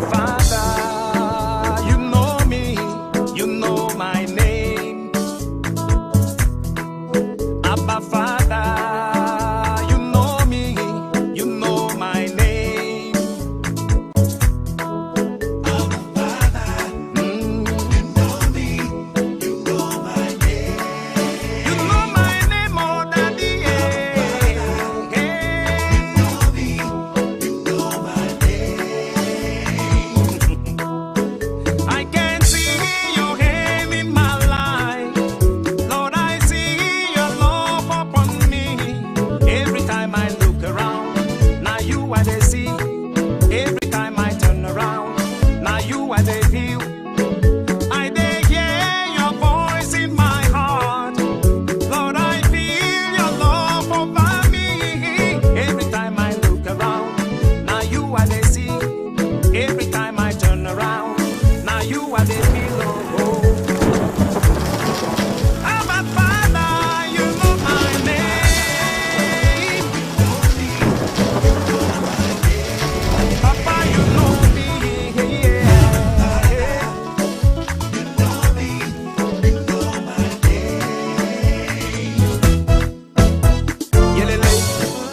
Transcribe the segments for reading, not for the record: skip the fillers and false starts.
Father, you know me, you know my name. Abba Father, you know me, you know my name. Abba Father, you know me, you know my name. You know my name, oh Daddy. I can see your hand in my life. Lord, I see your love upon me. Every time I look around, now you are the see. Every time I turn around, now you are the view. I dey hear your voice in my heart. Lord, I feel your love over me. Every time I look around, now you are the see. Every time I turn around, now you are the pillow. Abba Father, you know my name. Papa, you know me. Yeah. Yelele,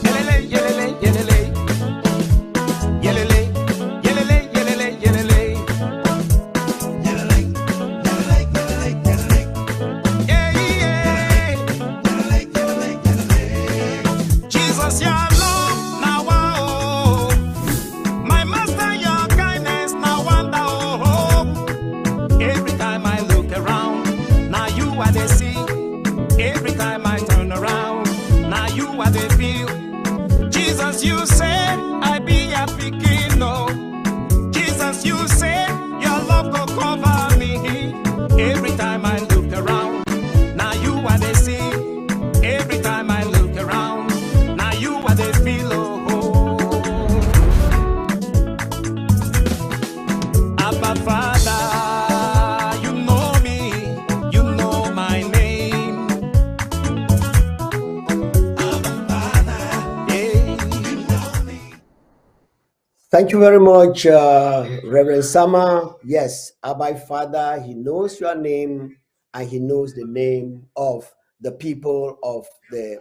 yelele, yelele, yelele. Yelele, yelele, yelele, yelele. Yeah, yeah. Jesus, your love, now oh. My master, your kindness, now wonder oh. Every time I look around, now you are the sea. Every time I turn around, now you are the view. Jesus, you said I be a picking no. Jesus, you said your love go cover me. Every time I look around, now you are the sea. Every time I look around, now you are the pillow. Abba Father, you know me, you know my name. Abba Father, yeah. Thank you very much, Reverend Sama. Yes, Abba Father, He knows your name and He knows the name of the people of the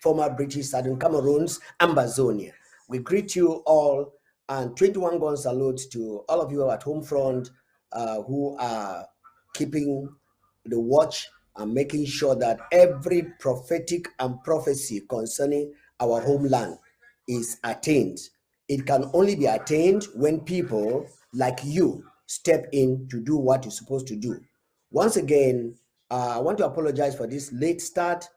former British Southern Cameroons, Ambazonia. We greet you all and 21 gun salutes to all of you at home front who are keeping the watch and making sure that every prophetic and prophecy concerning our homeland is attained. It can only be attained when people like you step in to do what you're supposed to do. Once again, I want to apologize for this late start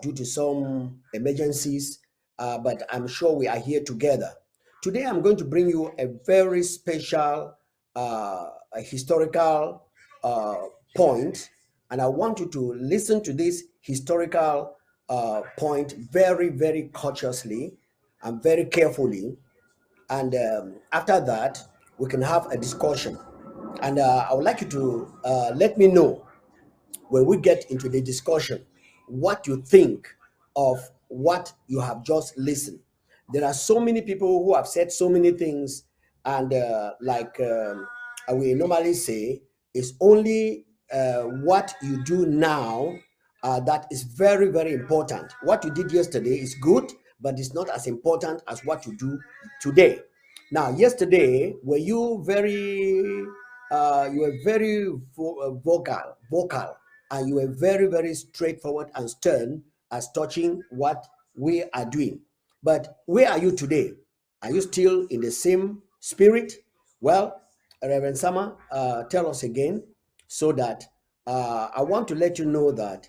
due to some emergencies, but I'm sure we are here together. Today, I'm going to bring you a very special a historical point, and I want you to listen to this historical point very, very cautiously and very carefully. And after that, we can have a discussion. And I would like you to let me know when we get into the discussion what you think of what you have just listened. There are so many people who have said so many things, and like we normally say, it's only what you do now that is very, very important. What you did yesterday is good, but it's not as important as what you do today. Now, yesterday, were you very vocal, and you were very, very straightforward and stern as touching what we are doing. But where are you today? Are you still in the same spirit? Well, Reverend Sama, tell us again, so that I want to let you know that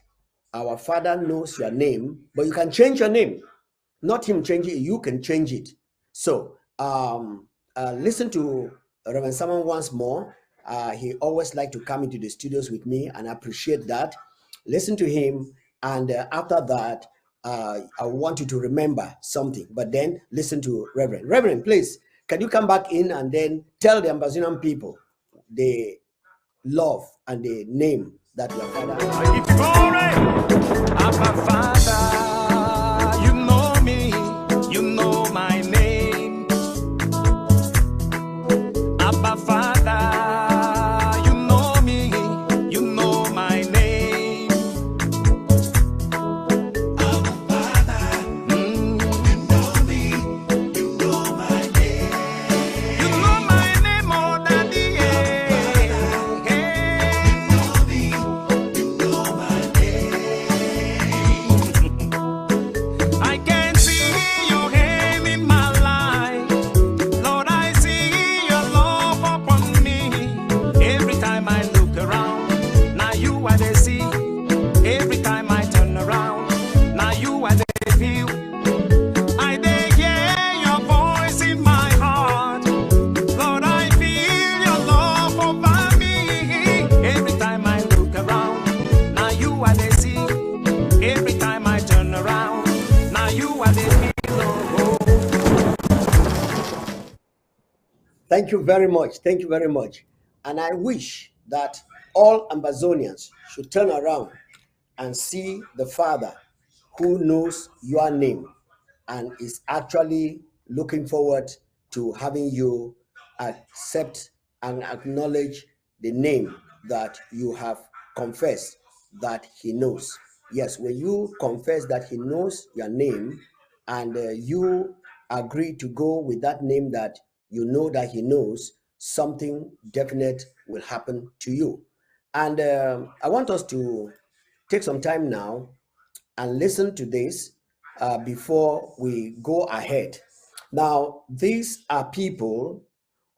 our Father knows your name, but you can change your name. Not him changing it, you can change it. So listen to Reverend Sama once more. He always like to come into the studios with me, and I appreciate that. Listen to him, and after that, I want you to remember something. But then listen to Reverend. Reverend, please, can you come back in and then tell the Ambazonian people the love and the name that your father has? I give you glory, Abba Father. You know me, you know my name. Thank you very much. Thank you very much. And I wish that all Ambazonians should turn around and see the Father who knows your name and is actually looking forward to having you accept and acknowledge the name that you have confessed that He knows. Yes, when you confess that He knows your name and you agree to go with that name that you know that He knows, something definite will happen to you. And I want us to take some time now and listen to this before we go ahead. Now, these are people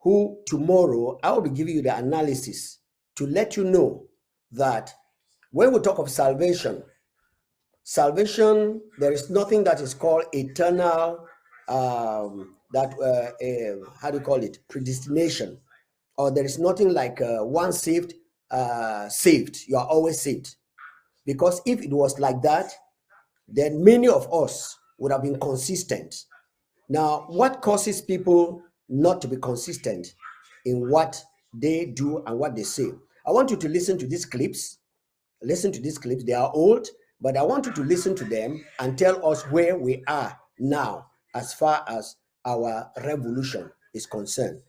who tomorrow I will be giving you the analysis to let you know that when we talk of salvation, there is nothing that is called eternal, how do you call it, predestination, or there is nothing like once saved, saved. You are always saved. Because if it was like that, then many of us would have been consistent. Now, what causes people not to be consistent in what they do and what they say? I want you to listen to these clips. Listen to these clips. They are old, but I want you to listen to them and tell us where we are now as far as our revolution is concerned.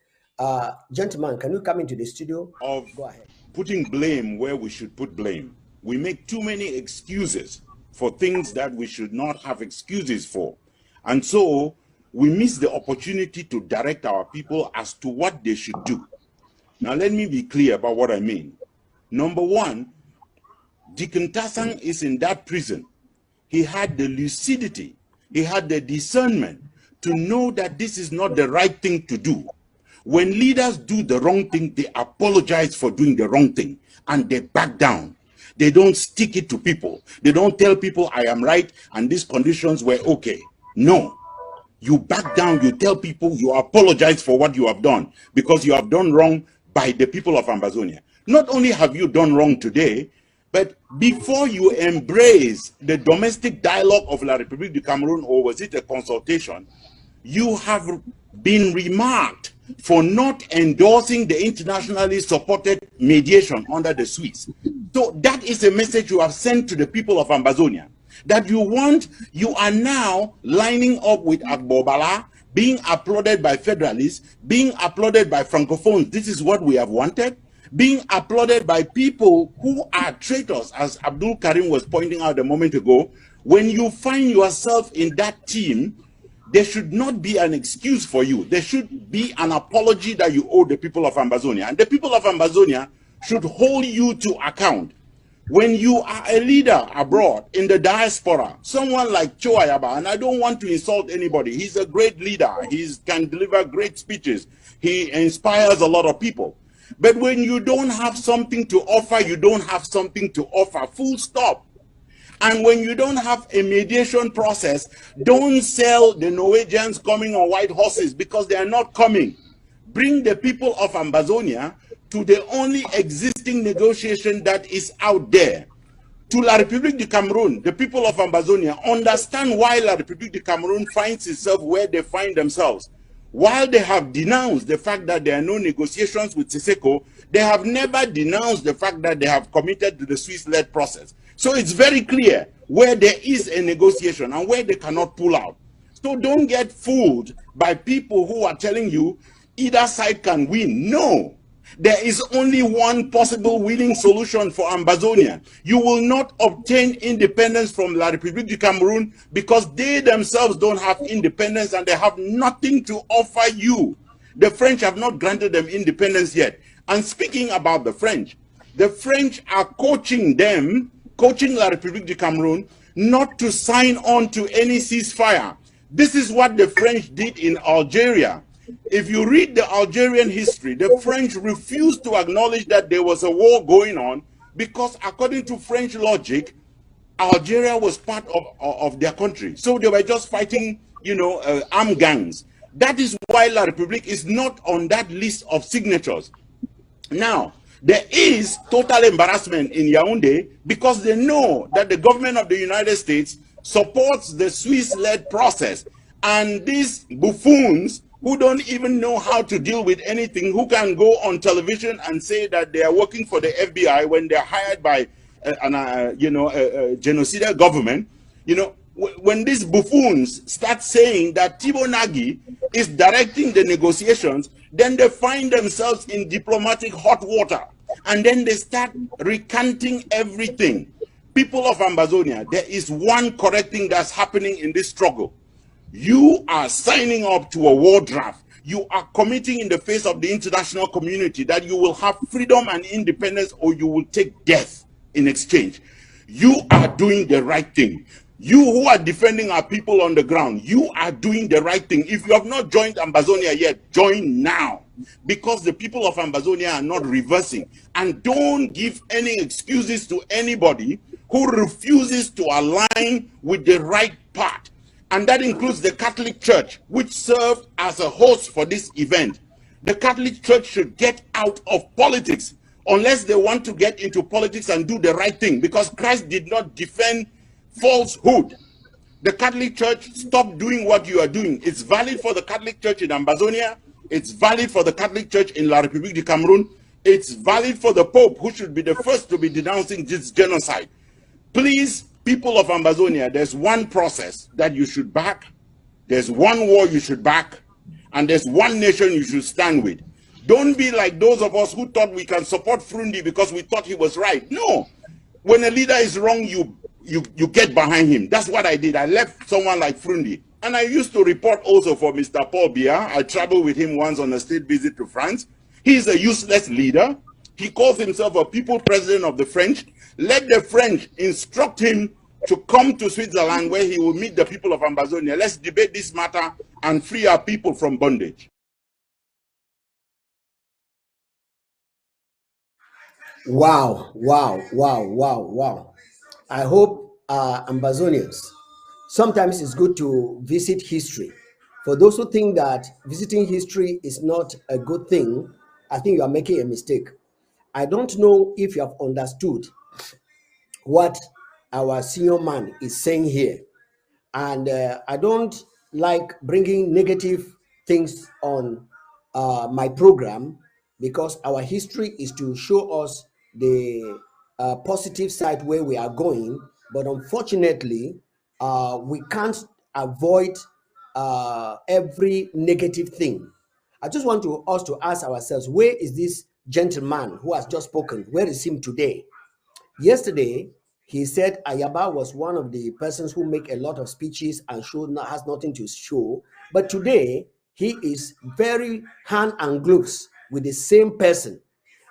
Gentlemen, can you come into the studio? Go ahead. Putting blame where we should put blame. We make too many excuses for things that we should not have excuses for. And so we miss the opportunity to direct our people as to what they should do. Now, let me be clear about what I mean. Number one, Deacon Tassang is in that prison. He had the lucidity, he had the discernment to know that this is not the right thing to do. When leaders do the wrong thing, they apologize for doing the wrong thing and they back down. They don't stick it to people. They don't tell people I am right and these conditions were okay. No. You back down, you tell people, you apologize for what you have done because you have done wrong by the people of Ambazonia. Not only have you done wrong today, but before you embrace the domestic dialogue of La République du Cameroun, or was it a consultation, you have been remarked for not endorsing the internationally supported mediation under the Swiss. So that is a message you have sent to the people of Ambazonia, that you are now lining up with Agbobala, being applauded by federalists, being applauded by francophones. This is what we have wanted. Being applauded by people who are traitors, as Abdul Karim was pointing out a moment ago. When you find yourself in that team, there should not be an excuse for you. There should be an apology that you owe the people of Ambazonia. And the people of Ambazonia should hold you to account. When you are a leader abroad in the diaspora, someone like Choayaba, and I don't want to insult anybody, he's a great leader. He can deliver great speeches. He inspires a lot of people. But when you don't have something to offer, you don't have something to offer, full stop. And when you don't have a mediation process, don't sell the Norwegians coming on white horses because they are not coming. Bring the people of Ambazonia to the only existing negotiation that is out there. To La République du Cameroun, the people of Ambazonia understand why La République du Cameroun finds itself where they find themselves. While they have denounced the fact that there are no negotiations with Siseko, they have never denounced the fact that they have committed to the Swiss-led process. So it's very clear where there is a negotiation and where they cannot pull out. So don't get fooled by people who are telling you either side can win. No. There is only one possible winning solution for Ambazonia. You will not obtain independence from La République du Cameroun because they themselves don't have independence and they have nothing to offer you. The French have not granted them independence yet. And speaking about the French are coaching La République du Cameroun not to sign on to any ceasefire. This is what the French did in Algeria. If you read the Algerian history, the French refused to acknowledge that there was a war going on because according to French logic, Algeria was part of their country. So they were just fighting, armed gangs. That is why La République is not on that list of signatures. Now, there is total embarrassment in Yaoundé because they know that the government of the United States supports the Swiss-led process. And these buffoons who don't even know how to deal with anything, who can go on television and say that they are working for the FBI when they're hired by a genocidal government. When these buffoons start saying that Tibo Nagy is directing the negotiations, then they find themselves in diplomatic hot water, and then they start recanting everything. People of Ambazonia, there is one correct thing that's happening in this struggle. You are signing up to a war draft. You are committing in the face of the international community that you will have freedom and independence, or you will take death in exchange. You are doing the right thing. You who are defending our people on the ground, you are doing the right thing. If you have not joined Ambazonia yet, join now, because the people of Ambazonia are not reversing. And don't give any excuses to anybody who refuses to align with the right path. And that includes the Catholic Church, which served as a host for this event. The Catholic Church should get out of politics, unless they want to get into politics and do the right thing, because Christ did not defend falsehood. The Catholic Church, stop doing what you are doing. It's valid for the Catholic Church in Ambazonia. It's valid for the Catholic Church in La République du Cameroon. It's valid for the Pope, who should be the first to be denouncing this genocide. Please, people of Ambazonia, there's one process that you should back, there's one war you should back, and there's one nation you should stand with. Don't be like those of us who thought we can support Frundi because we thought he was right. No. When a leader is wrong, you get behind him. That's what I did. I left someone like Frundi. And I used to report also for Mr. Paul Biya. I traveled with him once on a state visit to France. He's a useless leader. He calls himself a people president of the French. Let the French instruct him to come to Switzerland, where he will meet the people of Ambazonia. Let's debate this matter and free our people from bondage. Wow, wow, wow, wow, wow. I hope Ambazonians, sometimes it's good to visit history. For those who think that visiting history is not a good thing, I think you are making a mistake. I don't know if you have understood what our senior man is saying here. And I don't like bringing negative things on my program, because our history is to show us the positive side where we are going. But unfortunately, we can't avoid every negative thing. I just want us to ask ourselves, where is this gentleman who has just spoken? Where is him today? Yesterday, he said Ayaba was one of the persons who make a lot of speeches and has nothing to show. But today, he is very hand and gloves with the same person.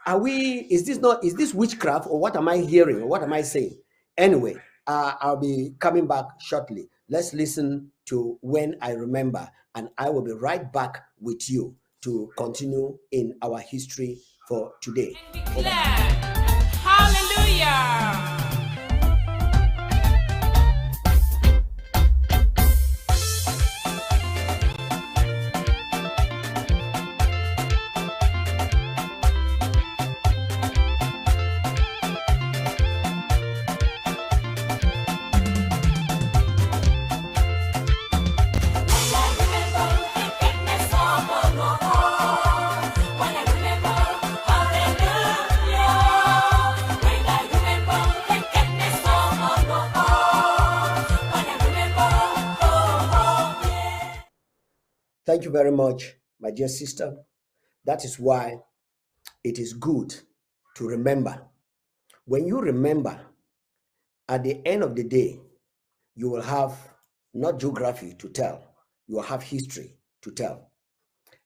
Is this witchcraft, or what am I hearing, or what am I saying? Anyway, I'll be coming back shortly. Let's listen to When I Remember, and I will be right back with you to continue in our history for today. Hallelujah. Thank you very much, my dear sister. That is why it is good to remember. When you remember, at the end of the day, you will have not geography to tell, you will have history to tell.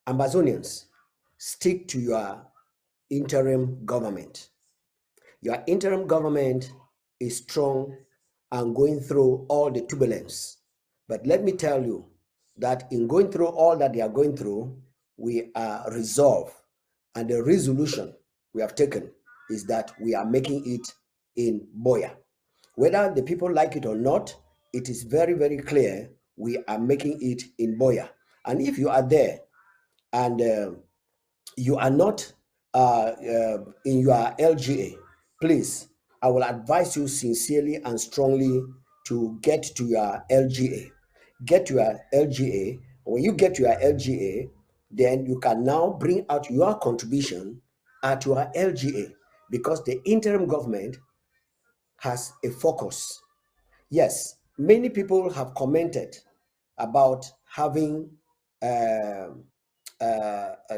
Ambazonians, stick to your interim government. Your interim government is strong and going through all the turbulence. But let me tell you that in going through all that they are going through, we are resolved. And the resolution we have taken is that we are making it in Boya. Whether the people like it or not, it is very, very clear we are making it in Boya. And if you are there and you are not in your LGA, please, I will advise you sincerely and strongly to get to your LGA. Get to your LGA. When you get your LGA, then you can now bring out your contribution at your LGA, because the interim government has a focus. Yes, many people have about having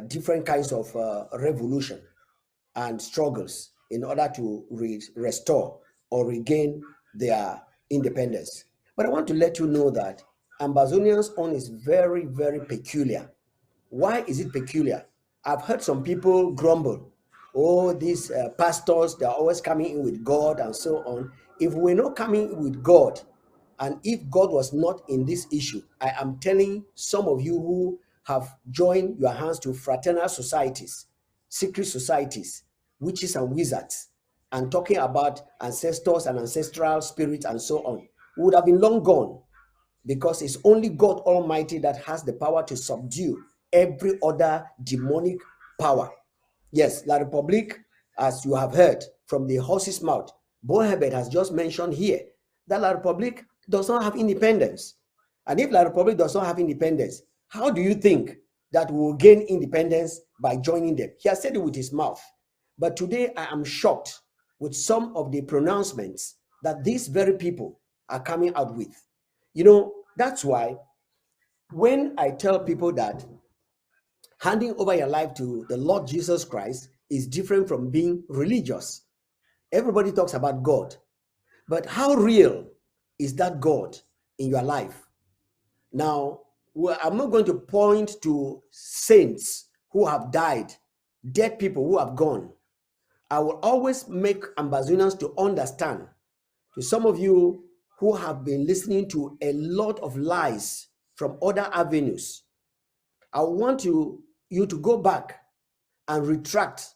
different kinds of revolution and struggles in order to restore or regain their independence. But I want to let you know that Ambazonians' own is very, very peculiar. Why is it peculiar? I've heard some people grumble, oh, these pastors, they're always coming in with God and so on. If we're not coming with God, and if God was not in this issue, I am telling some of you who have joined your hands to fraternal societies, secret societies, witches and wizards, and talking about ancestors and ancestral spirits and so on, would have been long gone, because it's only God Almighty that has the power to subdue every other demonic power. Yes, La Republique, as you have heard from the horse's mouth, Bohebet has just mentioned here that La Republique does not have independence. And if La Republique does not have independence, how do you think that we will gain independence by joining them? He has said it with his mouth. But today I am shocked with some of the pronouncements that these very people are coming out with. You know, that's why when I tell people that handing over your life to the Lord Jesus Christ is different from being religious. Everybody talks about God, but how real is that God in your life? Now, I'm not going to point to saints who have died, dead people who have gone. I will always make Ambazonians to understand, to some of you who have been listening to a lot of lies from other avenues, I want you to go back and retract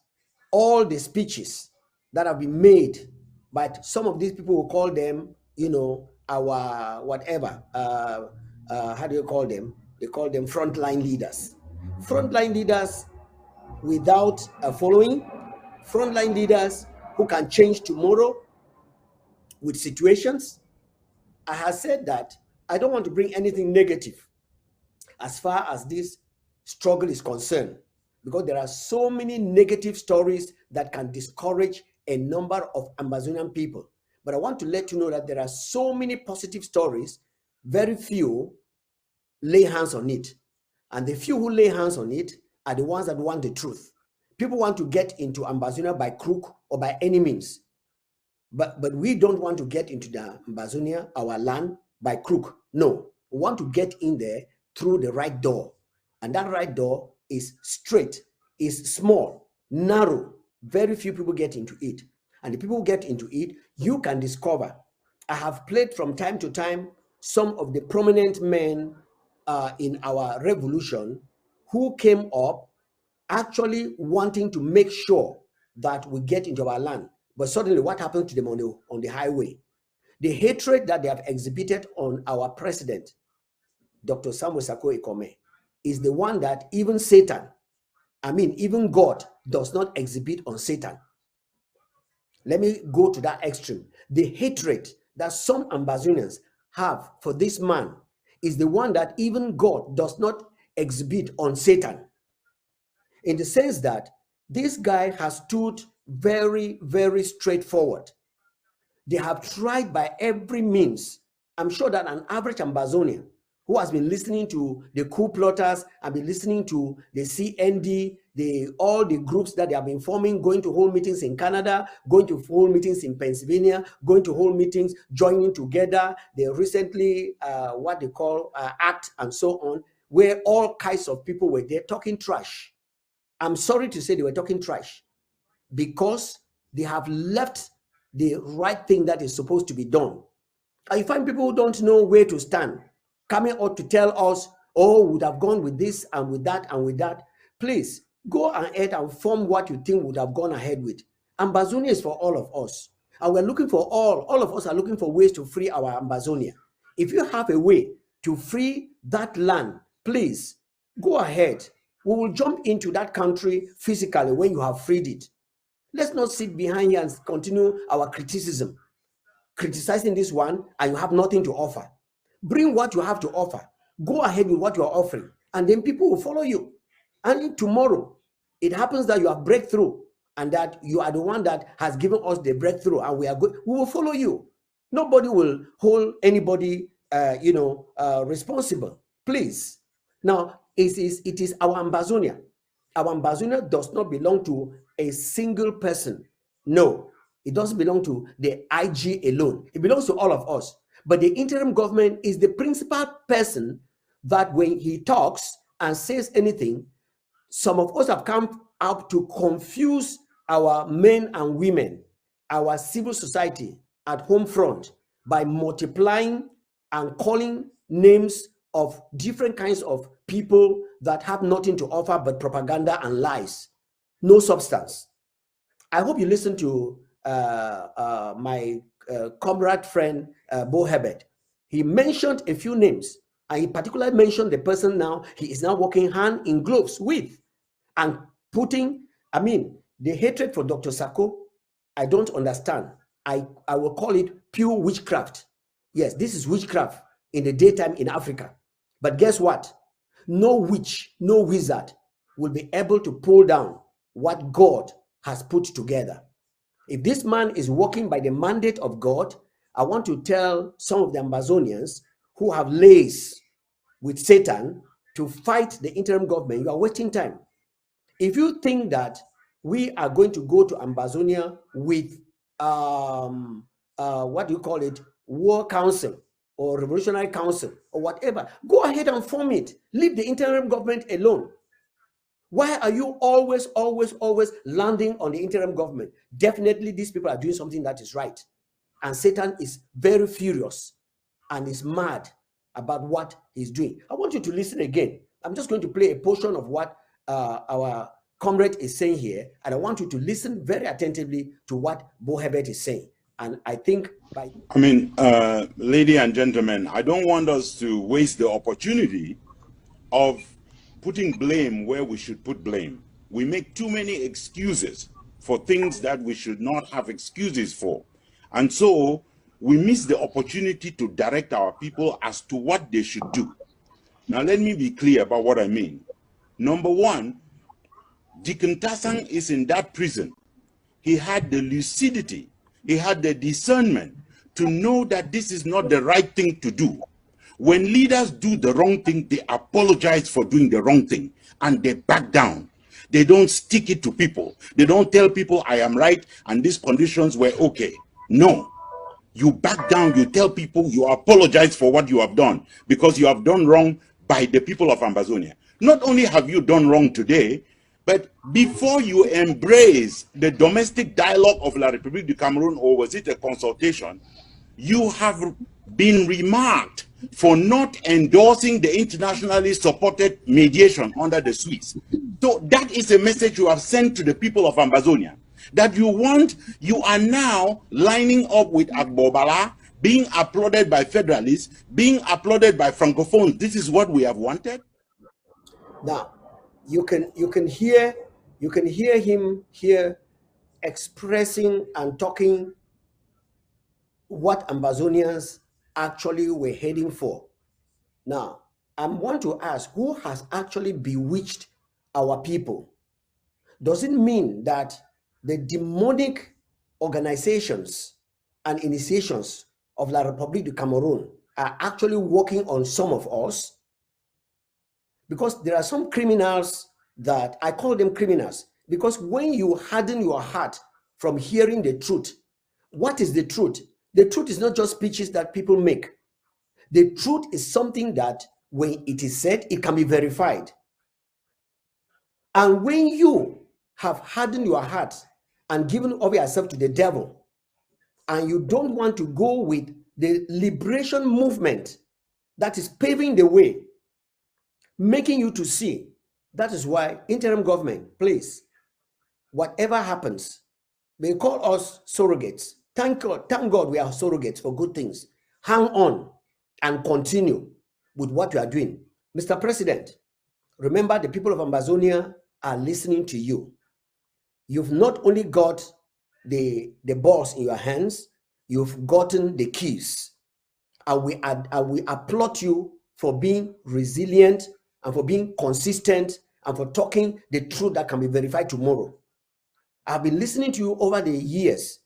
all the speeches that have been made by some of these people who call them, our whatever, how do you call them? They call them frontline leaders. Frontline leaders without a following, frontline leaders who can change tomorrow with situations. I have said that I don't want to bring anything negative as far as this struggle is concerned, because there are so many negative stories that can discourage a number of Amazonian people. But I want to let you know that there are so many positive stories, very few lay hands on it. And the few who lay hands on it are the ones that want the truth. People want to get into Ambazonia by crook or by any means. But we don't want to get into the Ambazonia, our land, by crook. No, we want to get in there through the right door. And that right door is straight, is small, narrow. Very few people get into it. And the people who get into it, you can discover. I have played from time to time some of the prominent men in our revolution who came up actually wanting to make sure that we get into our land. But suddenly, what happened to them on the highway? The hatred that they have exhibited on our president, Dr. Samuel Sako Ikome, is the one that even even God does not exhibit on Satan. Let me go to that extreme. The hatred that some Ambazonians have for this man is the one that even God does not exhibit on Satan. In the sense that this guy has stood very, very straightforward. They have tried by every means. I'm sure that an average Ambazonian who has been listening to the coup plotters and been listening to the CND, all the groups that they have been forming, going to hold meetings in Canada, going to hold meetings in Pennsylvania, going to hold meetings, joining together. They recently, what they call ACT and so on, where all kinds of people were there talking trash. I'm sorry to say they were talking trash because they have left the right thing that is supposed to be done. And you find people who don't know where to stand, coming out to tell us, oh, we would have gone with this and with that and with that. Please, go ahead and form what you think would have gone ahead with. Ambazonia is for all of us. And we're looking for all of us are looking for ways to free our Ambazonia. If you have a way to free that land, please, go ahead. We will jump into that country physically when you have freed it. Let's not sit behind here and continue our criticism, criticizing this one, and you have nothing to offer. Bring what you have to offer. Go ahead with what you are offering, and then people will follow you. And if tomorrow it happens that you have breakthrough and that you are the one that has given us the breakthrough, and we are good, we will follow you. Nobody will hold anybody, responsible. Please. Now, it is our Ambazonia. Our Ambazonia does not belong to a single person. No, it doesn't belong to the IG alone. It belongs to all of us. But the interim government is the principal person that when he talks and says anything, some of us have come up to confuse our men and women, our civil society at home front by multiplying and calling names of different kinds of people that have nothing to offer but propaganda and lies, no substance. I hope you listen to my comrade friend Bo Herbert. He mentioned a few names, and he particularly mentioned the person now he is now working hand in gloves with and putting, the hatred for Dr. Sako, I don't understand. I will call it pure witchcraft. Yes, this is witchcraft in the daytime in Africa. But guess what? No witch, no wizard will be able to pull down what God has put together. If this man is working by the mandate of God, I want to tell some of the Ambazonians who have lays with Satan to fight the interim government, you are wasting time. If you think that we are going to go to Ambazonia with what do you call it, war council or revolutionary council or whatever, go ahead and form it. Leave the interim government alone. Why are you always landing on the interim government? Definitely these people are doing something that is right, and Satan is very furious and is mad about what he's doing. I want you to listen again. I'm just going to play a portion of what our comrade is saying here, and I want you to listen very attentively to what Bo Herbert is saying. And I think ladies and gentlemen, I don't want us to waste the opportunity of putting blame where we should put blame. We make too many excuses for things that we should not have excuses for. And so we miss the opportunity to direct our people as to what they should do. Now, let me be clear about what I mean. Number one, Deacon Tassang is in that prison. He had the lucidity, he had the discernment to know that this is not the right thing to do. When leaders do the wrong thing, they apologize for doing the wrong thing and they back down. They don't stick it to people. They don't tell people I am right and these conditions were okay. No. You back down, you tell people, you apologize for what you have done because you have done wrong by the people of Ambazonia. Not only have you done wrong today, but before you embrace the domestic dialogue of La République du Cameroun, or was it a consultation, you have been remarked for not endorsing the internationally supported mediation under the Swiss. So that is a message you have sent to the people of Ambazonia, that you are now lining up with Agbobala, being applauded by federalists, being applauded by francophones. This is what we have wanted. Now, you can hear him here expressing and talking what Ambazonians actually were heading for. Now, I want to ask, who has actually bewitched our people? Does it mean that the demonic organizations and initiations of La République du Cameroun are actually working on some of us? Because there are some criminals that I call them criminals, because when you harden your heart from hearing the truth, what is the truth? The truth is not just speeches that people make. The truth is something that when it is said, it can be verified. And when you have hardened your heart and given over yourself to the devil, and you don't want to go with the liberation movement that is paving the way, making you to see, that is why interim government, please, whatever happens, they call us surrogates. Thank God we are surrogates for good things. Hang on and continue with what you are doing. Mr. President, remember the people of Ambazonia are listening to you. You've not only got the balls in your hands, you've gotten the keys. And we applaud you for being resilient and for being consistent and for talking the truth that can be verified tomorrow. I've been listening to you over the years,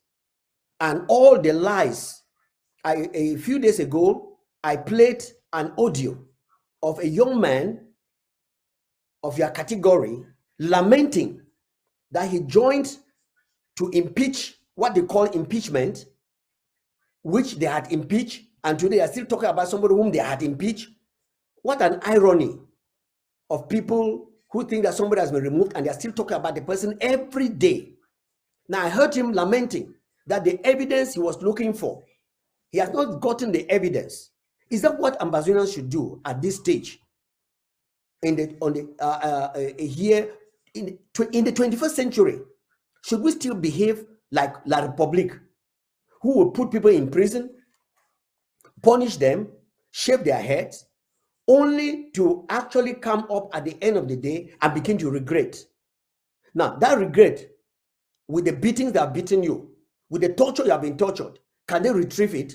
and all the lies. A few days ago, I played an audio of a young man of your category lamenting that he joined to impeach what they call impeachment, which they had impeached, and today they are still talking about somebody whom they had impeached. What an irony of people who think that somebody has been removed and they are still talking about the person every day. Now, I heard him lamenting that the evidence he was looking for, he has not gotten the evidence. Is that what Ambazonians should do at this stage in the in the 21st century? Should we still behave like La Republique, who will put people in prison, punish them, shave their heads, only to actually come up at the end of the day and begin to regret? Now, that regret, with the beatings that have beaten you, with the torture you have been tortured, can they retrieve it?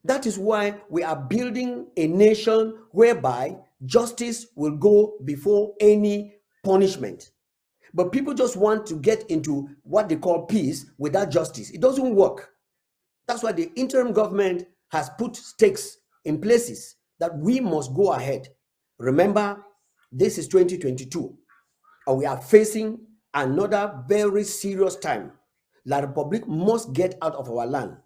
That is why we are building a nation whereby justice will go before any punishment. But people just want to get into what they call peace without justice. It doesn't work. That's why the interim government has put stakes in places that we must go ahead. Remember, this is 2022, and we are facing another very serious time. La Republique must get out of our land.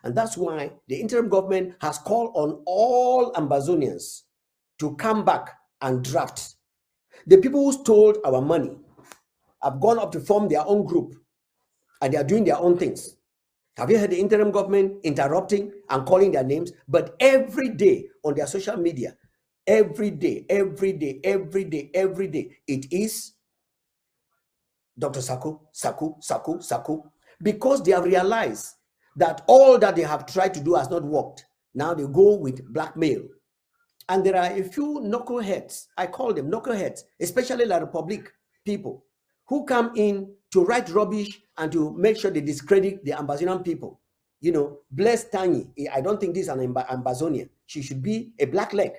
And that's why the interim government has called on all Ambazonians to come back and draft. The people who stole our money have gone up to form their own group, and they are doing their own things. Have you heard the interim government interrupting and calling their names? But every day on their social media, every day, it is Dr. Saku, because they have realized that all that they have tried to do has not worked. Now they go with blackmail. And there are a few knuckleheads, I call them knuckleheads, especially La Republique people, who come in to write rubbish and to make sure they discredit the Ambazonian people. You know, bless Tanyi. I don't think this is an Ambazonian. She should be a black leg.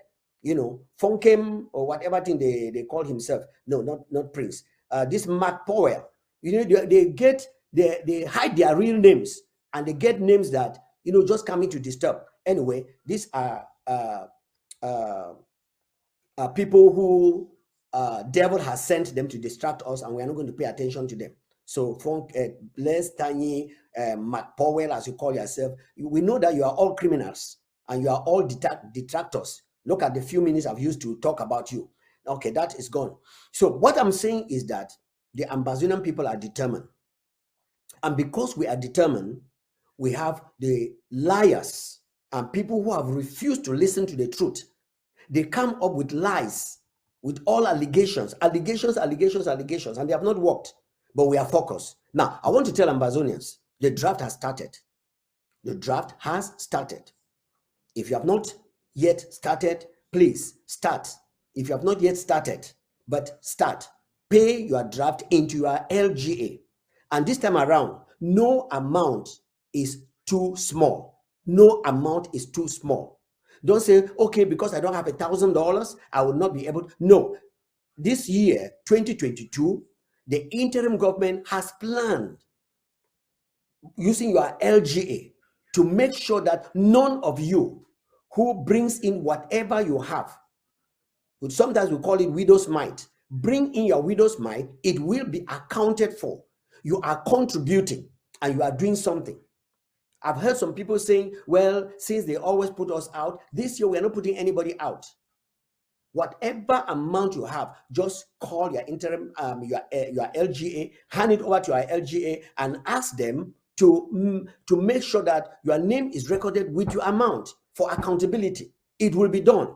You know, Fonkem or whatever thing they call himself. No, not Prince. This Mark Powell. You know, they hide their real names and they get names that, you know, just coming to disturb. Anyway, these are people who devil has sent them to distract us, and we are not going to pay attention to them. So, bless Tanyi, Mark Powell, as you call yourself, we know that you are all criminals and you are all detractors. Look at the few minutes I've used to talk about you. Okay, that is gone. So what I'm saying is that the Ambazonian people are determined. And because we are determined, we have the liars and people who have refused to listen to the truth. They come up with lies, with all allegations, and they have not worked. But we are focused. Now, I want to tell Ambazonians, the draft has started. The draft has started. If you have not yet started, please start. If you have not yet started, but start. Pay your draft into your LGA. And this time around, no amount is too small. No amount is too small. Don't say, okay, because I don't have $1,000, I will not be able to. No. This year, 2022, the interim government has planned using your LGA to make sure that none of you who brings in whatever you have, which sometimes we call it widow's mite, bring in your widow's mite, it will be accounted for. You are contributing and you are doing something. I've heard some people saying, well, since they always put us out, this year we're not putting anybody out. Whatever amount you have, just call your interim, your LGA, hand it over to your LGA and ask them to make sure that your name is recorded with your amount for accountability. It will be done.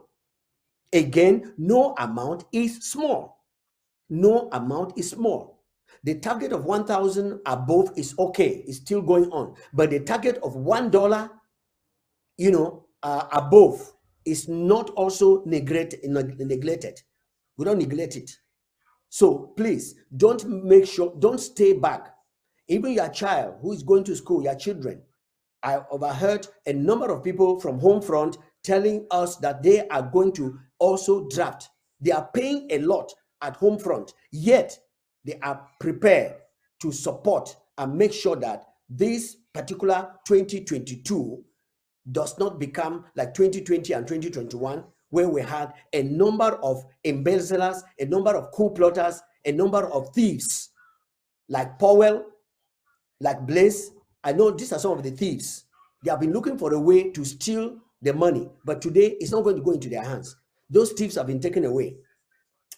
Again, no amount is small. No amount is small. The target of 1,000 above is okay. It's still going on. But the target of $1, above is not also neglected. We don't neglect it. So please don't stay back. Even your child who is going to school, your children. I overheard a number of people from home front telling us that they are going to also draft. They are paying a lot at home front, yet they are prepared to support and make sure that this particular 2022 does not become like 2020 and 2021, where we had a number of embezzlers, a number of coup plotters, a number of thieves like Powell, like Blaze. I know these are some of the thieves. They have been looking for a way to steal the money, but today it's not going to go into their hands. Those thieves have been taken away.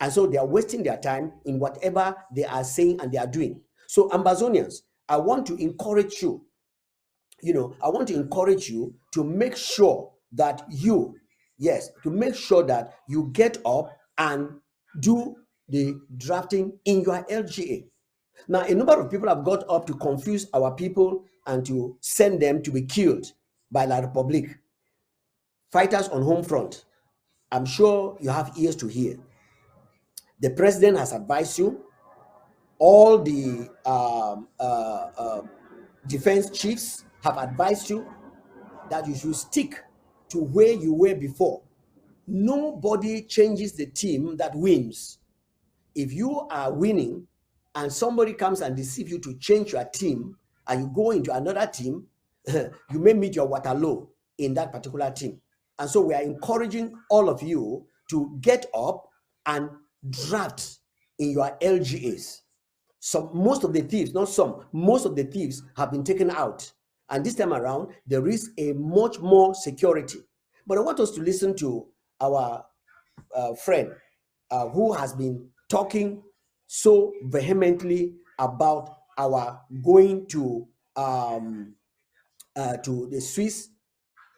And so they are wasting their time in whatever they are saying and they are doing. So Ambazonians, I want to encourage you, I want to encourage you to make sure that you get up and do the drafting in your LGA. Now, a number of people have got up to confuse our people and to send them to be killed by La Republique. Fighters on home front, I'm sure you have ears to hear. The president has advised you. All the defense chiefs have advised you that you should stick to where you were before. Nobody changes the team that wins. If you are winning and somebody comes and deceives you to change your team and you go into another team, you may meet your Waterloo in that particular team. And so we are encouraging all of you to get up and draft in your LGAs. Most of the thieves have been taken out. And this time around, there is a much more security. But I want us to listen to our friend who has been talking so vehemently about our going to the Swiss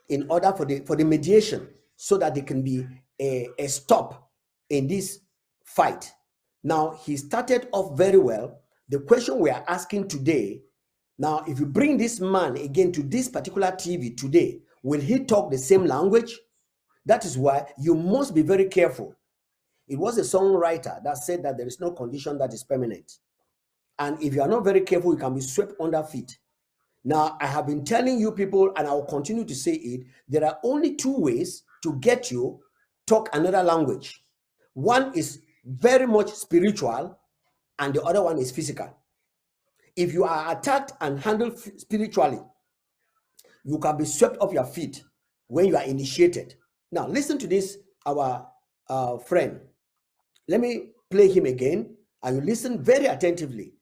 in order for the mediation, so that there can be a stop in this fight. Now, he started off very well. The question we are asking today, now, if you bring this man again to this particular TV today, will he talk the same language? That is why you must be very careful. It was a songwriter that said that there is no condition that is permanent. And if you are not very careful, you can be swept under feet. Now, I have been telling you people, and I will continue to say it, there are only two ways to get you talk another language. One is very much spiritual, and the other one is physical. If you are attacked and handled spiritually, you can be swept off your feet when you are initiated. Now, listen to this, our friend. Let me play him again, and you listen very attentively.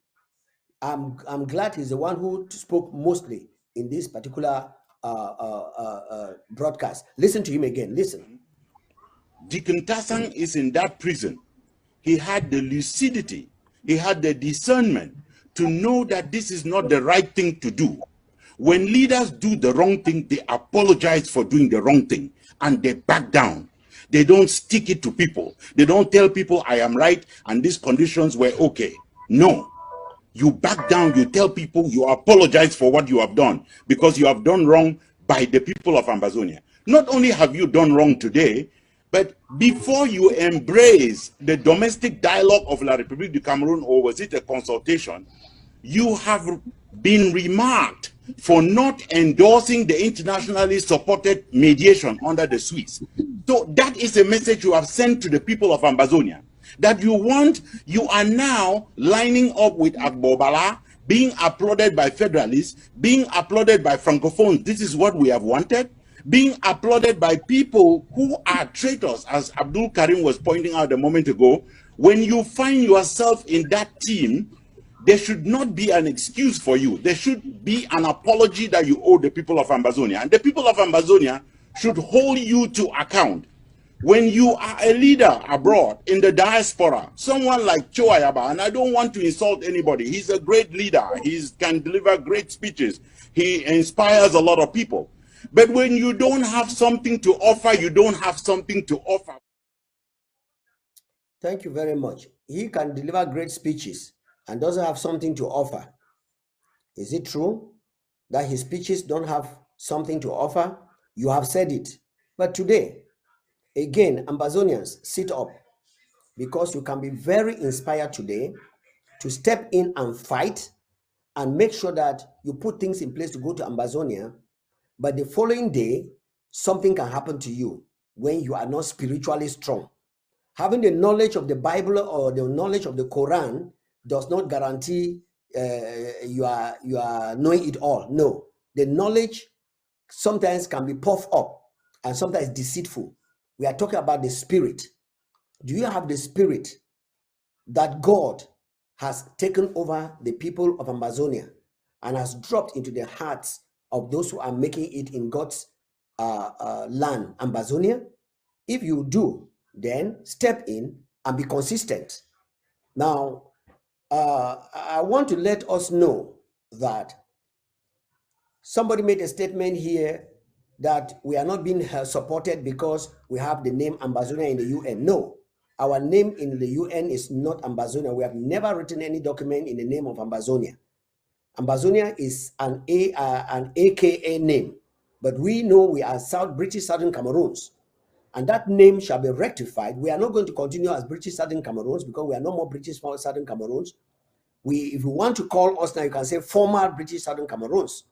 I'm glad he's the one who spoke mostly in this particular broadcast. Listen to him again. Listen. Deacon Tassang is in that prison. He had the lucidity, he had the discernment to know that this is not the right thing to do. When leaders do the wrong thing, they apologize for doing the wrong thing and they back down. They don't stick it to people. They don't tell people I am right and these conditions were okay. No. You back down, you tell people, you apologize for what you have done because you have done wrong by the people of Ambazonia. Not only have you done wrong today, but before you embrace the domestic dialogue of La République du Cameroun, or was it a consultation, you have been remarked for not endorsing the internationally supported mediation under the Swiss. So that is a message you have sent to the people of Ambazonia. That you are now lining up with Agbobala, being applauded by federalists, being applauded by francophones. This is what we have wanted. Being applauded by people who are traitors, as Abdul Karim was pointing out a moment ago. When you find yourself in that team, there should not be an excuse for you. There should be an apology that you owe the people of Ambazonia. And the people of Ambazonia should hold you to account. When you are a leader abroad in the diaspora, someone like Cho Ayaba, and I don't want to insult anybody, he's a great leader, he can deliver great speeches, he inspires a lot of people. But when you don't have something to offer, you don't have something to offer. Thank you very much. He can deliver great speeches and doesn't have something to offer. Is it true that his speeches don't have something to offer? You have said it. But today, again, Ambazonians, sit up, because you can be very inspired today to step in and fight and make sure that you put things in place to go to Ambazonia. But the following day, something can happen to you when you are not spiritually strong. Having the knowledge of the Bible or the knowledge of the Quran does not guarantee you are knowing it all. No, the knowledge sometimes can be puffed up and sometimes deceitful. We are talking about the spirit. Do you have the spirit that God has taken over the people of Amazonia and has dropped into the hearts of those who are making it in God's land, Amazonia? If you do, then step in and be consistent. Now, I want to let us know that somebody made a statement here that we are not being supported because we have the name Amazonia in the UN. No, our name in the UN is not Amazonia. We have never written any document in the name of Amazonia. Amazonia is an AKA name, but we know we are British Southern Cameroons, and that name shall be rectified. We are not going to continue as British Southern Cameroons because we are no more British Southern Cameroons. If you want to call us now, you can say former British Southern Cameroons,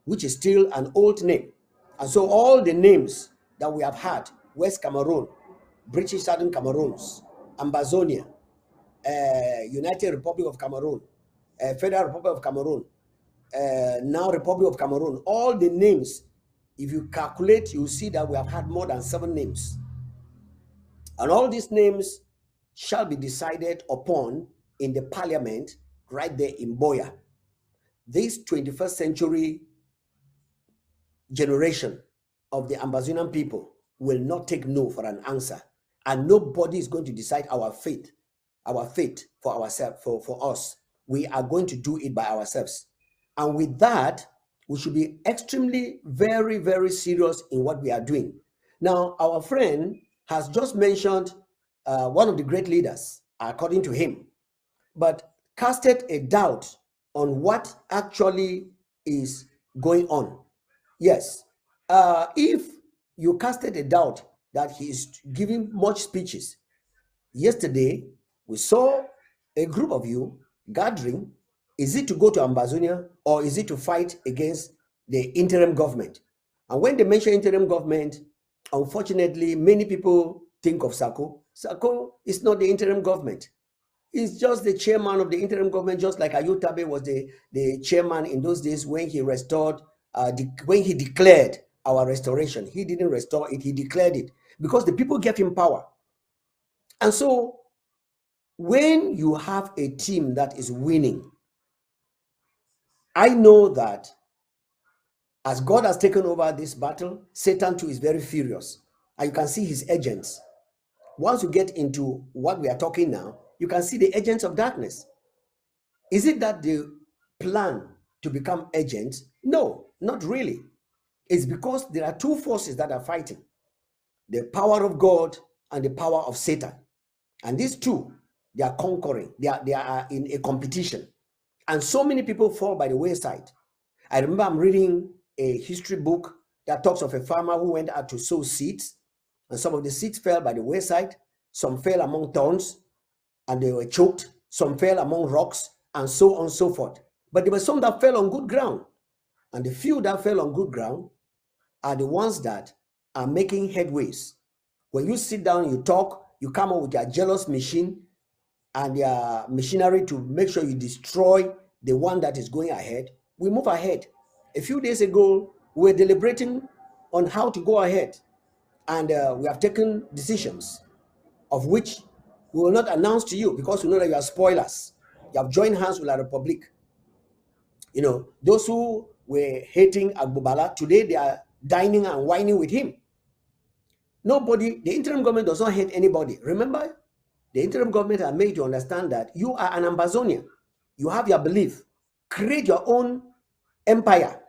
which is still an old name. And so all the names that we have had, West Cameroon, British Southern Cameroons, Amazonia, United Republic of Cameroon, Federal Republic of Cameroon, now Republic of Cameroon, all the names, if you calculate, you see that we have had more than 7 names. And all these names shall be decided upon in the parliament right there in Boya. This 21st century generation of the Amazonian people will not take no for an answer, and nobody is going to decide our fate for ourselves, for us. We are going to do it by ourselves. And with that, we should be extremely very, very serious in what we are doing. Now, our friend has just mentioned one of the great leaders, according to him, but casted a doubt on what actually is going on. Yes, if you casted a doubt that he is giving much speeches, yesterday we saw a group of you gathering. Is it to go to Amazonia or is it to fight against the interim government? And when they mention interim government, unfortunately, many people think of Sako. Sako is not the interim government. He's just the chairman of the interim government, just like Ayutabe was the chairman in those days when he restored, when he declared our restoration. He didn't restore it, he declared it because the people gave him power. And so when you have a team that is winning, I know that as God has taken over this battle, Satan too is very furious. And you can see his agents. Once you get into what we are talking now, you can see the agents of darkness. Is it that they plan to become agents? No, not really. It's because there are 2 forces that are fighting: the power of God and the power of Satan. And these 2, they are conquering. They are in a competition. And so many people fall by the wayside. I remember I'm reading a history book that talks of a farmer who went out to sow seeds, and some of the seeds fell by the wayside. Some fell among thorns and they were choked. Some fell among rocks, and so on and so forth. But there were some that fell on good ground. And the few that fell on good ground are the ones that are making headways. When you sit down, you talk, you come up with your jealous machine and your machinery to make sure you destroy the one that is going ahead. We move ahead. A few days ago, we were deliberating on how to go ahead, and we have taken decisions of which we will not announce to you because we know that you are spoilers. You have joined hands with La Republique. You know, those who were hating Agbubala, today they are dining and whining with him. Nobody, the interim government does not hate anybody. Remember, the interim government has made you understand that you are an Ambazonian. You have your belief. Create your own empire.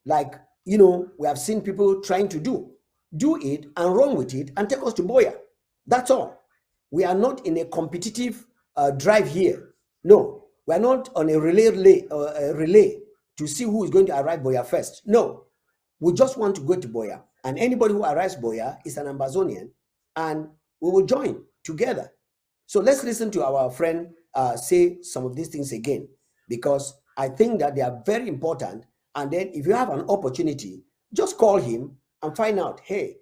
Like, you know, we have seen people trying to do. Do it and run with it and take us to Boya. That's all. We are not in a competitive drive here. No, we are not on a relay to see who is going to arrive Boya first. No, we just want to go to Boya. And anybody who arrives Boya is an Ambazonian, and we will join together. So let's listen to our friend say some of these things again, because I think that they are very important. And then if you have an opportunity, just call him and find out, hey,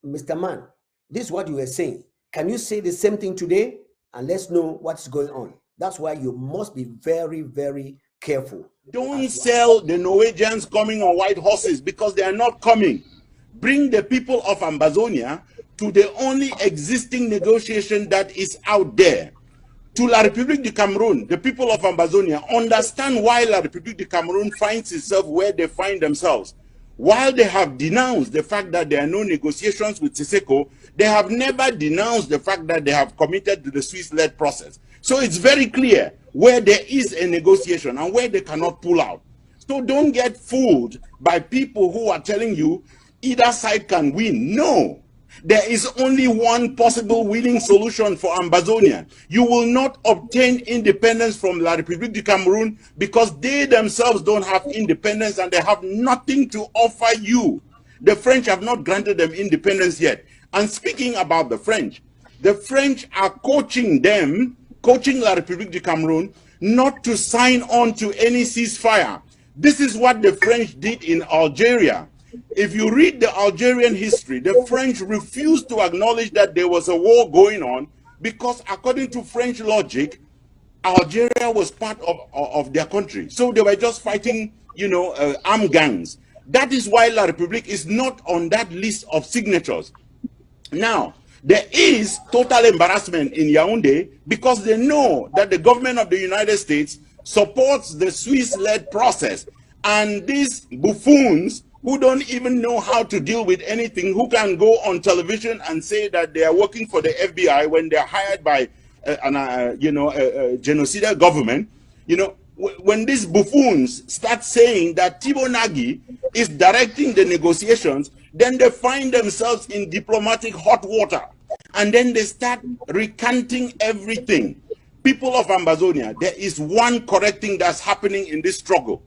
Mr. Man, this is what you were saying. Can you say the same thing today? And let's know what's going on. That's why you must be very, very careful. Don't sell the Norwegians coming on white horses, because they are not coming. Bring the people of Ambazonia to the only existing negotiation that is out there. To La République du Cameroon, the people of Ambazonia understand why La République du Cameroon finds itself where they find themselves. While they have denounced the fact that there are no negotiations with Siseko, they have never denounced the fact that they have committed to the Swiss-led process. So it's very clear where there is a negotiation and where they cannot pull out. So don't get fooled by people who are telling you either side can win. No. There is only one possible winning solution for Ambazonia. You will not obtain independence from La République du Cameroon because they themselves don't have independence and they have nothing to offer you. The French have not granted them independence yet. And speaking about the French are coaching them, coaching La République du Cameroon, not to sign on to any ceasefire. This is what the French did in Algeria. If you read the Algerian history, the French refused to acknowledge that there was a war going on because, according to French logic, Algeria was part of their country. So they were just fighting, armed gangs. That is why La République is not on that list of signatures. Now, there is total embarrassment in Yaoundé because they know that the government of the United States supports the Swiss-led process. And these buffoons who don't even know how to deal with anything, who can go on television and say that they are working for the FBI when they're hired by a genocidal government, when these buffoons start saying that Thibault Nagy is directing the negotiations, then they find themselves in diplomatic hot water. And then they start recanting everything. People of Ambazonia, there is one correct thing that's happening in this struggle.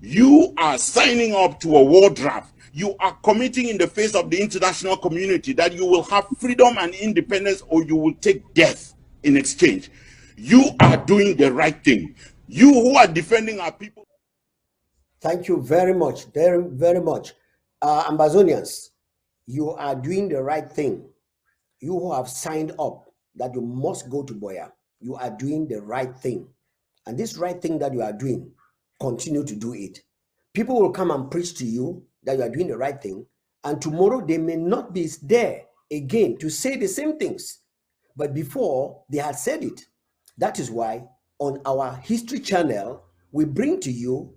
You are signing up to a war draft. You are committing in the face of the international community that you will have freedom and independence or you will take death in exchange. You are doing the right thing. You who are defending our people. Thank you very much, very, very much. Ambazonians, you are doing the right thing. You who have signed up that you must go to Boya, you are doing the right thing. And this right thing that you are doing, continue to do it. People will come and preach to you that you are doing the right thing, and tomorrow they may not be there again to say the same things. But before they had said it. That is why on our history channel, we bring to you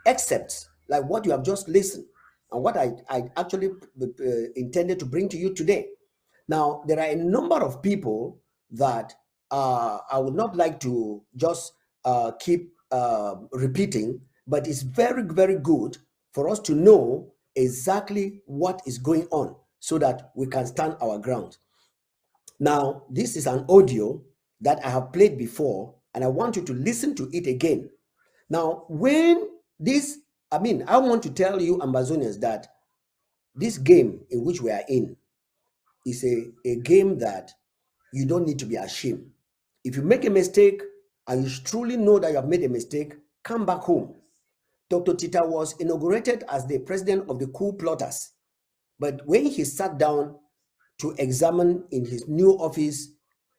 excerpts like what you have just listened and what I actually intended to bring to you today. Now, there are a number of people that I would not like to just keep repeating, but it's very, very good for us to know exactly what is going on so that we can stand our ground. Now, this is an audio that I have played before, and I want you to listen to it again. Now, I want to tell you, Ambazonians, that this game in which we are in is a game that you don't need to be ashamed. If you make a mistake and you truly know that you have made a mistake, come back home. Dr. Tita was inaugurated as the president of the coup plotters. But when he sat down to examine in his new office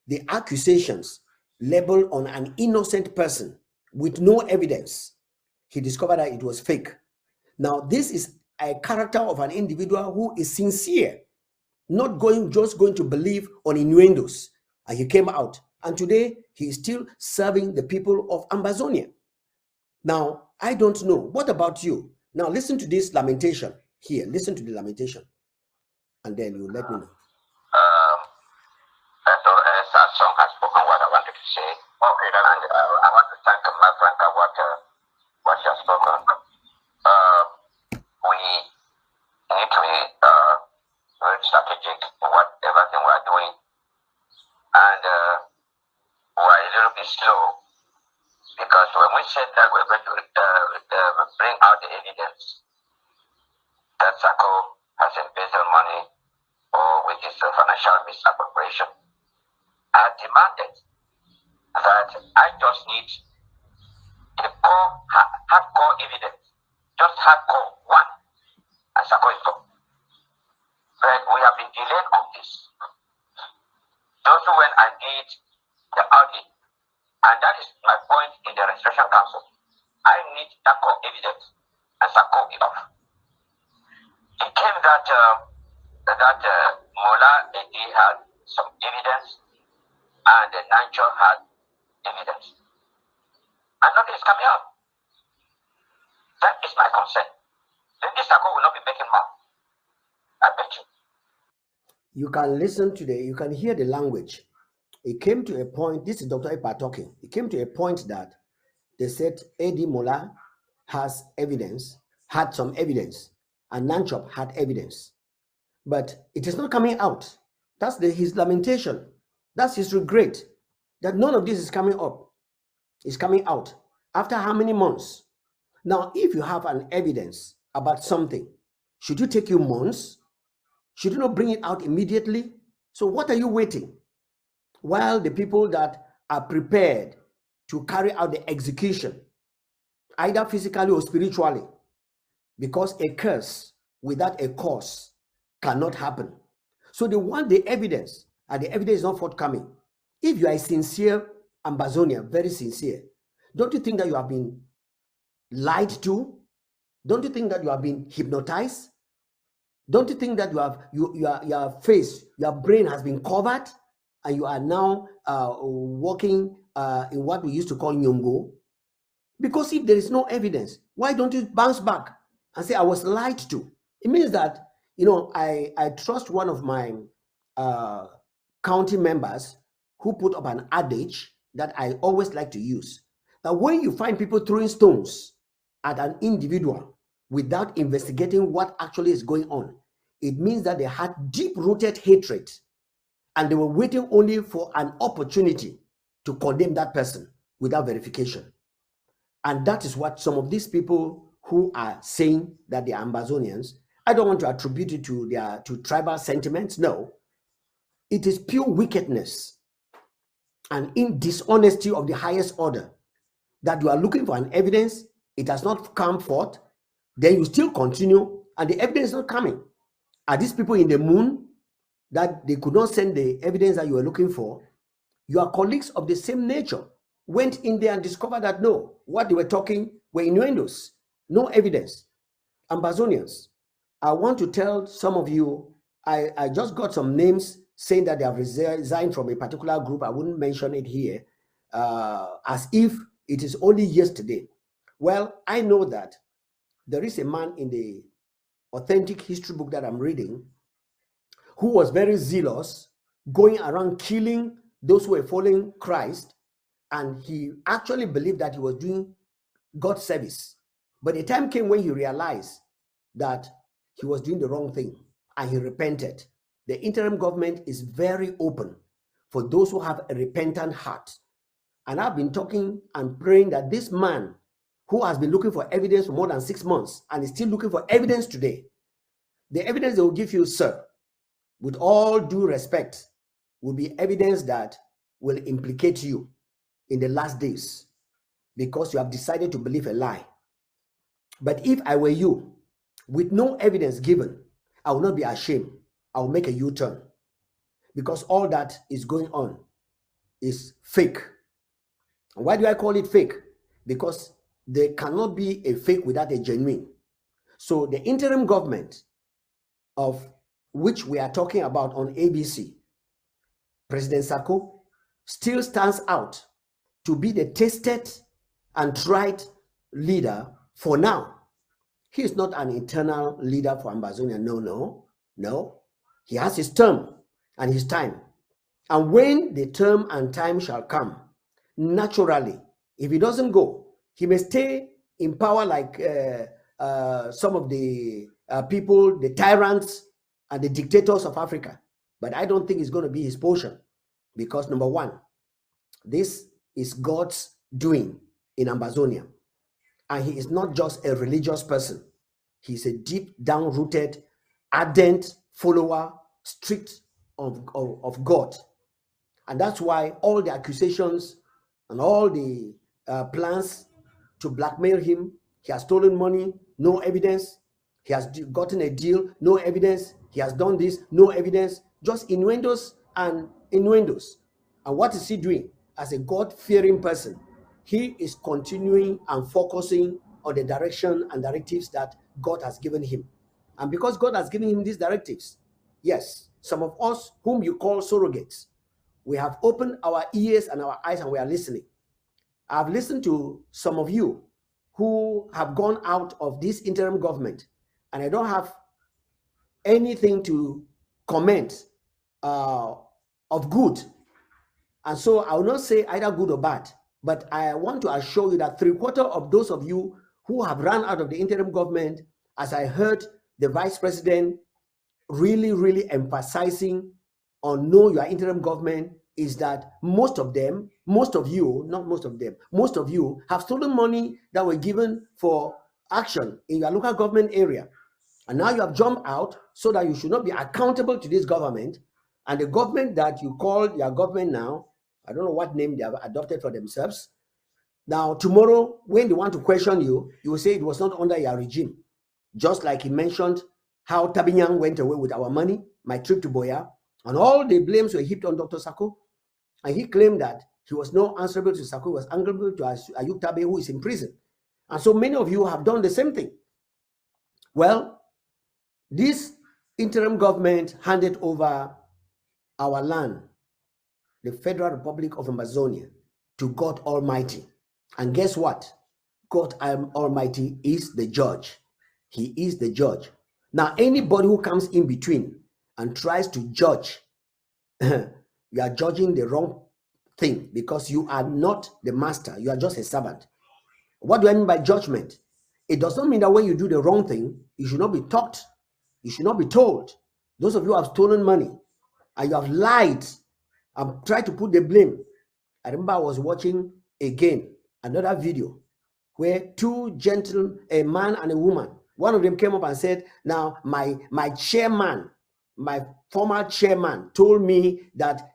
the accusations labeled on an innocent person with no evidence, he discovered that it was fake. Now, this is a character of an individual who is sincere, not just going to believe on innuendos. And he came out. And today, he is still serving the people of Ambazonia. Now, I don't know. What about you? Now, listen to this lamentation here. Listen to the lamentation. And then you let me know. Song has spoken what I wanted to say. Okay, and I want to thank my friend for what she has spoken. We need to be very strategic in whatever thing we are doing, and we're a little bit slow because when we said that we're going to bring out the evidence that Sako has embezzled money or with his financial misappropriation, I demanded that I just need the hardcore evidence, just hardcore one, and Sako is gone. And that is my point in the Restoration Council. I need Sako evidence, and Sako it off. It came that Mola Edi had some evidence, and Nancho had evidence, and nothing is coming out. That is my concern. Then this Sako will not be making mouth. I bet you. You can listen to you can hear the language. It came to a point, this is Dr. Epa talking. It came to a point that they said Eddie Mola has evidence, had some evidence, and Nanchop had evidence. But it is not coming out. That's his lamentation. That's his regret that none of this is coming up. It's coming out. After how many months? Now, if you have an evidence about something, should you take you months? Should you not bring it out immediately? So what are you waiting? While the people that are prepared to carry out the execution, either physically or spiritually, because a curse without a cause cannot happen. So they want the evidence, and the evidence is not forthcoming. If you are a sincere Ambazonian, very sincere, don't you think that you have been lied to? Don't you think that you have been hypnotized? Don't you think that your face, your brain has been covered, and you are now working in what we used to call nyongo? Because if there is no evidence, why don't you bounce back and say, I was lied to? It means that, I trust one of my county members who put up an adage that I always like to use, that when you find people throwing stones at an individual without investigating what actually is going on, it means that they had deep-rooted hatred, and they were waiting only for an opportunity to condemn that person without verification. And that is what some of these people who are saying that they are Ambazonians, I don't want to attribute it to tribal sentiments. No, it is pure wickedness and in dishonesty of the highest order, that you are looking for an evidence, it has not come forth, then you still continue, and the evidence is not coming. Are these people in the moon that they could not send the evidence that you were looking for? Your colleagues of the same nature went in there and discovered that no, what they were talking were innuendos, no evidence. Ambazonians, I want to tell some of you, I just got some names saying that they have resigned from a particular group. I wouldn't mention it here, as if it is only yesterday. Well, I know that there is a man in the authentic history book that I'm reading who was very zealous, going around killing those who were following Christ, and he actually believed that he was doing God's service. But the time came when he realized that he was doing the wrong thing, and he repented. The interim government is very open for those who have a repentant heart. And I've been talking and praying that this man who has been looking for evidence for more than 6 months and is still looking for evidence today, the evidence they will give you, sir, with all due respect, will be evidence that will implicate you in the last days, because you have decided to believe a lie. But if I were you, with no evidence given, I will not be ashamed. I will make a U-turn, because all that is going on is fake. Why do I call it fake? Because there cannot be a fake without a genuine. So the interim government, of which we are talking about on ABC, President Sako, still stands out to be the tested and tried leader for now. He is not an eternal leader for Ambazonia. No. He has his term and his time. And when the term and time shall come, naturally, if he doesn't go, he may stay in power like some of the people, the tyrants and the dictators of Africa. But I don't think it's going to be his portion, because number one, this is God's doing in Ambazonia. And he is not just a religious person. He's a deep down-rooted, ardent follower, strict of God. And that's why all the accusations and all the plans to blackmail him, he has stolen money, no evidence. He has gotten a deal, no evidence. He has done this, no evidence. Just innuendos and innuendos. And what is he doing? as a God-fearing person, he is continuing and focusing on the direction and directives that God has given him. And because God has given him these directives, yes, some of us whom you call surrogates, we have opened our ears and our eyes and we are listening. I've listened to some of you who have gone out of this interim government, and I don't have anything to comment of good. And so I will not say either good or bad, but I want to assure you that 3/4 of those of you who have run out of the interim government, as I heard the vice president really emphasizing on know your interim government, is that most of you have stolen money that were given for action in your local government area. And now you have jumped out so that you should not be accountable to this government. And the government that you call your government now, I don't know what name they have adopted for themselves. Now, tomorrow, when they want to question you, you will say it was not under your regime. Just like he mentioned how Tabinyang went away with our money, my trip to Boya, and all the blames were heaped on Dr. Sako. And he claimed that he was not answerable to Sako, he was answerable to Ayuk Tabe, who is in prison. And so many of you have done the same thing. Well, this interim government handed over our land, the Federal Republic of Amazonia, to God Almighty. And guess what? God Almighty is the judge. He is the judge. Now, anybody who comes in between and tries to judge, you are judging the wrong thing, because you are not the master. You are just a servant. What do I mean by judgment? It does not mean that when you do the wrong thing, you should not be taught. You should not be told. Those of you who have stolen money and you have lied and tried to put the blame. I remember I was watching again another video where two gentlemen, a man and a woman, one of them came up and said, now my chairman, my former chairman told me that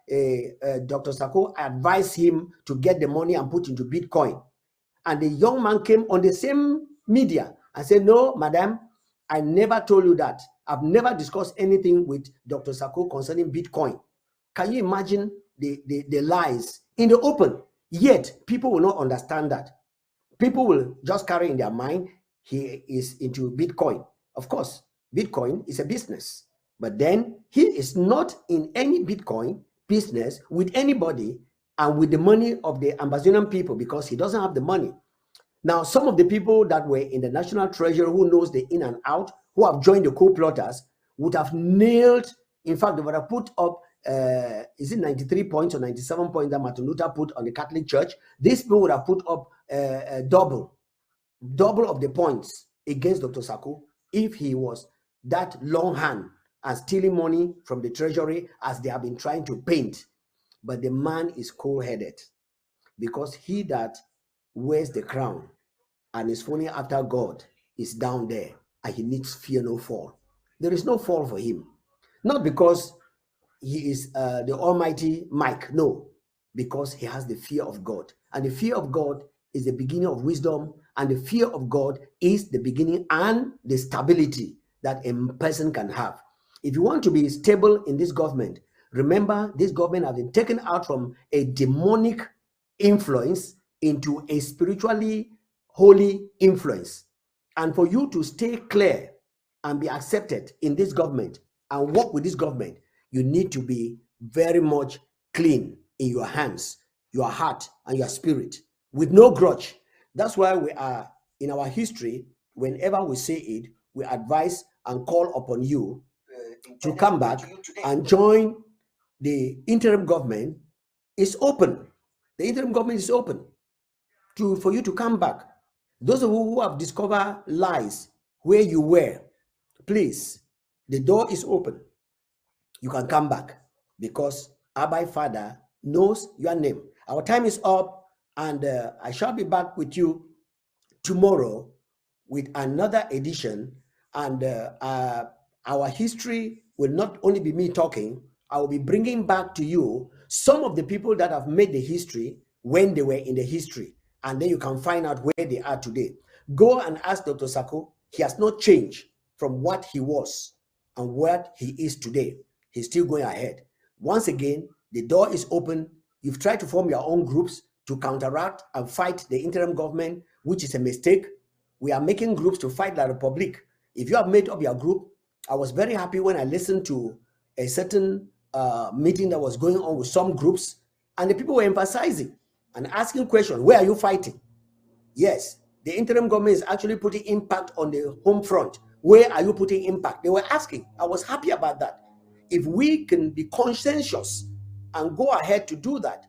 Dr. Sako advised him to get the money and put into Bitcoin. And the young man came on the same media and said, no, madam, I never told you that. I've never discussed anything with Dr. Sako concerning Bitcoin. Can you imagine the lies in the open? Yet people will not understand that. People will just carry in their mind, he is into Bitcoin. Of course, Bitcoin is a business. But then he is not in any Bitcoin business with anybody and with the money of the Amazonian people, because he doesn't have the money. Now, some of the people that were in the National Treasury who knows the in and out, who have joined the co-plotters, would have nailed, in fact, they would have put up, is it 93 points or 97 points that Martin Luther put on the Catholic Church? These people would have put up double of the points against Dr. Sako if he was that long hand and stealing money from the treasury as they have been trying to paint. But the man is cold-headed, because he that wears the crown and is following after God is down there, and he needs fear no fall. There is no fall for him. Not because he is the almighty Mike, no, because he has the fear of God. And the fear of God is the beginning of wisdom, and the fear of God is the beginning and the stability that a person can have. If you want to be stable in this government, remember this government has been taken out from a demonic influence into a spiritually holy influence. And for you to stay clear and be accepted in this government and work with this government, you need to be very much clean in your hands, your heart, and your spirit, with no grudge. That's why we are, in our history, whenever we say it, we advise and call upon you to come back and join the interim government. Is open. The interim government is open for you to come back. Those of you who have discovered lies where you were, please, the door is open. You can come back, because Abba Father knows your name. Our time is up, and I shall be back with you tomorrow with another edition. And our history will not only be me talking, I will be bringing back to you some of the people that have made the history when they were in the history. And then you can find out where they are today. Go and ask Dr. Sako. He has not changed from what he was and what he is today. He's still going ahead. Once again, the door is open. You've tried to form your own groups to counteract and fight the interim government, which is a mistake. We are making groups to fight La Republique. If you have made up your group, I was very happy when I listened to a certain meeting that was going on with some groups, and the people were emphasizing and asking questions. Where are you fighting? Yes, the interim government is actually putting impact on the home front. Where are you putting impact? They were asking. I was happy about that. If we can be conscientious and go ahead to do that,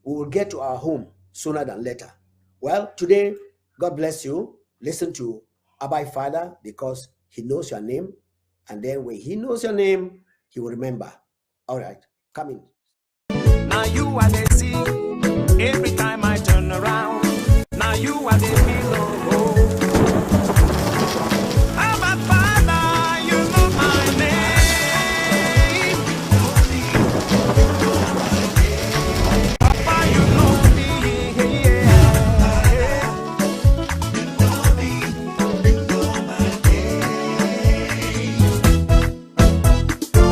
we will get to our home sooner than later. Well, today, God bless you. Listen to Abba Father, because he knows your name. And then when he knows your name, he will remember. All right, come in. Now you are the sea. Every time I turn around, now you are the pillow. Abba Father, you know my name. Papa, you know me.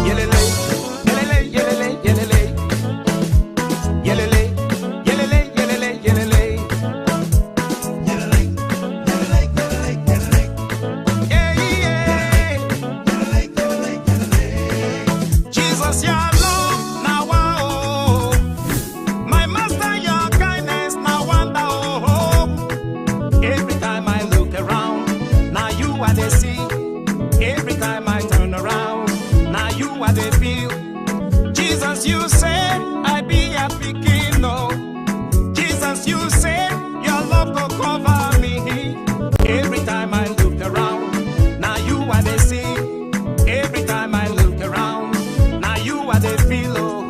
Yelele, yelele, yelele, yelele. Yelele, yelele, yelele, yelele. Yeah, yeah. Jesus, your love, now oh. My master, your kindness, now wonder oh. Every time I look around, now you are the sea. Every time I turn around, now you are the field. Jesus, you said I be a picking, no. Jesus, you said your love will cover me. Every time I look around, now you are the sea. Every time I look around, now you are the pillow.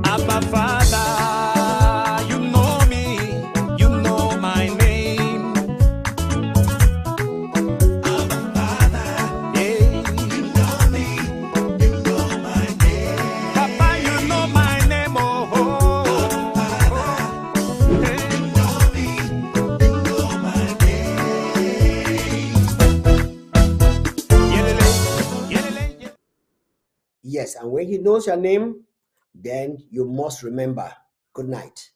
Abba Father, you know me, you know my name. Yeah. Papa, you know my name, oh. Yelele, yelele, yelele. Yes, and when he knows your name, then you must remember. Good night.